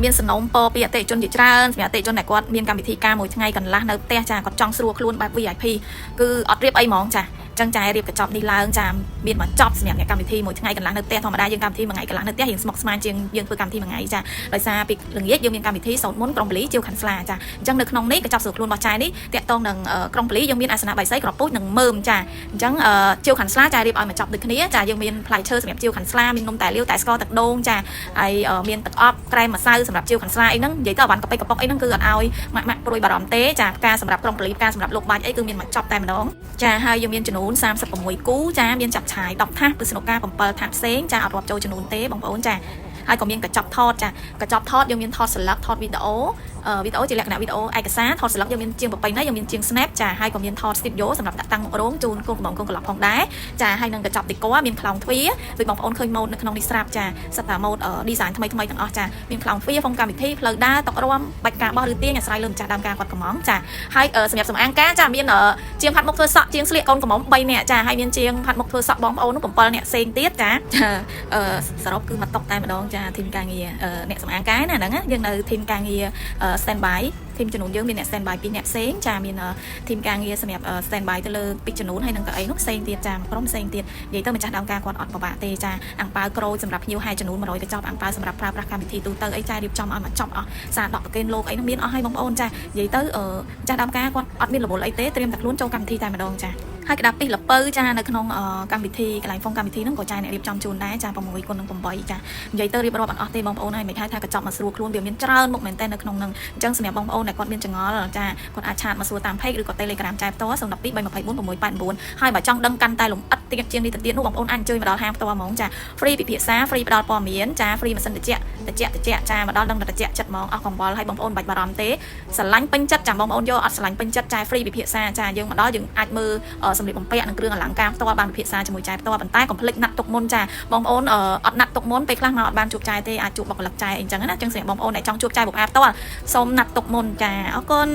មានសំណុំពរពីអតិថិជនជាច្រើនសម្រាប់អតិថិជនដែលគាត់មានកម្មវិធីការមួយថ្ងៃកន្លះនៅផ្ទះចាគាត់ចង់ស្រួលខ្លួនបែប VIP គឺអត់រៀបអីហ្មងចាចឹងចារៀបកញ្ចប់នេះឡើងចាមានមកចប់សម្រាប់អ្នកកម្មវិធីមួយថ្ងៃកន្លះនៅផ្ទះធម្មតាយើងកម្មវិធីមួយថ្ងៃកន្លះនៅផ្ទះរៀងស្មុគស្មាញជាងយើងធ្វើកម្មវិធីមួយថ្ងៃចាដោយសារពីល្ងាចយើងមានកម្មវិធីសូត្រមន្តក្រុងពលីជាវខាន់ស្លាចាអញ្ចឹងនៅក្នុងនេះកញ្ចប់ស្រួលខ្លួនរបស់ចាយនេះតាក់ទងនឹងក្រុងពលីយើងមានអាសនៈបៃសីក្រពូចនិងមើមចាអញ្ចឹងជាវខាន់ស្លាចាយរៀបឲ្យមកចប់ដូចគ្នាចាយើងមានផ្លែឈើសម្រាប់ជាវខាន់ស្លាមាននំតែលាវតែស្ករទឹកដូងចាហើយមានទឹកអប់ក្រែមម្សៅសម្រាប់ជាវខាន់ស្លាអីហ្នឹងនិយាយទៅអវ៉ាន់កប៉ិកកប៉ុកអីហ្នឹងគឺអត់ឲ្យម៉ាក់ព្រួយបារម្ភទេចាផ្កាសម្រាប់ក្រុងពលីផ្កាសម្រាប់លោកបាច់អីគឺមានមកចប់តែម្ដងចាហើយយើងមានចំនួន36គូចាមានចាប់ឆាយ10ថាសគឺស្នុកការ7ថាសផ្សេងចាអត់រាប់ចូលចំនួនទេបងប្អូនចាហើយក៏មានកញ្ចប់ថតចាកញ្ចប់ថតយើងមានថតស្លឹកថតវីដេអូជាលក្ខណៈវីដេអូឯកសារថតស្លឹកយើងមានជាងប្រពៃណីយើងមានជាង snap ចាហើយក៏មានថត studio សម្រាប់ដាក់តាំងមុខរោងជូនកូនកំងកូនក្លប់ផងដែរចាហើយនឹងកញ្ចប់ decor មានខ្លោងទ្វារដូចបងប្អូនឃើញម៉ូដនៅក្នុងនេះស្រាប់ចាសិតតាម៉ូដ design ថ្មីទាំងអស់ចាមានខ្លោងទ្វារហ្វុងកម្មវិធីផ្លូវដើរតុករំបាច់ការបោះឬទាញអាស្រ័យលើម្ចាស់ដើមការគាត់កំងចាហើយសម្រាប់សម្អាងការចាមានជាងផាត់មុខធ្វើសក់ជាងស្លៀកកូនកំង3នាក់ចាហើយមានជាងផាត់មុខធ្វើសក់បងប្អូននោះ7នាក់ផ្សេងទៀតចាសរុបគឺមកតុកតែម្ដងចាធីមការងារអ្នកសម្អាងការណាហ្នឹងយើងនៅធីមការងារ standby ធីមចំនួនយើងមានអ្នក standby 2អ្នកផ្សេងចាមានធីមការងារសម្រាប់ standby ទៅលើពីចំនួនហើយនឹងកៅអីនោះផ្សេងទៀតចាក្រុមផ្សេងទៀតនិយាយទៅម្ចាស់ដើមការគាត់អត់ពិបាកទេចាអាំងប៉ាវក្រូចសម្រាប់ភ្ញៀវហើយចំនួន100កញ្ចប់អាំងប៉ាវសម្រាប់ប្រើប្រាស់កម្មវិធីទូទៅអីចារៀបចំឲ្យមកចប់អស់សារដកប្រកេនលោកអីនោះមានអស់ហើយបងប្អូនចានិយាយទៅម្ចាស់ដើមការគាត់អត់មានរវល់អីទេត្រៀមតែខ្លួនចូលកម្មវិធីតែម្ដងចាហើយក្តាប់ពីលពៅចានៅក្នុងកម្មវិធីកន្លែងហ្វុងកម្មវិធីហ្នឹងក៏ចាអ្នករៀបចំជូនដែរចា6គុណនឹង8ចានិយាយទៅរៀបរាប់អត់អស់ទេបងប្អូនហើយមិនហៅថាកញ្ចប់មកស្រួលខ្លួនវាមានច្រើនមុខមែនតើនៅក្នុងហ្នឹងអញ្ចឹងសម្រាប់បងប្អូនដែលគាត់មានចង្អល់ចាគាត់អាចឆាតមកសួរតាម page ឬក៏ Telegram ចែកផ្ទាល់012 324 689ហើយបើចង់ដឹងកាន់តែលម្អិតទៀតជាងនេះទៅទៀតនោះបងប្អូនអាចអញ្ជើញមកដល់ហាងផ្ទាល់ហ្មងចា free ពិភាក្សា free ផ្ដល់ព័ត៌មានចា free ម៉ាស៊ីនត្រជាក់ចាមកដល់ដឹងត្រជាក់ចិត្តហ្មងអស់កង្វល់ហើយបងប្អូនបាច់បារម្ភទេស្រឡាញ់ពេញចិត្តចាបងប្អូនយកអត់ស្រឡាញ់ពេញចិត្តចា free ពិភាក្សាចាយើងមកដល់យើងអាចមើលសម្លៀកបំពាក់និងគ្រឿងអលង្ការផ្ទាល់បានពិភាក្សាជាមួយចែផ្ទាល់ប៉ុន្តែកុំភ្លេចណាត់ទុកមុនចាបងប្អូនអត់ណាត់ទុកមុនពេលខ្លះមកអត់បានជួបចែទេអាចជួបបុគ្គលិកចែអីចឹងណាចឹងសម្រាប់បងប្អូនដែលចង់ជួបចែបុព្វផ្ទាល់សូមណាត់ទុកមុនចាអរគុណ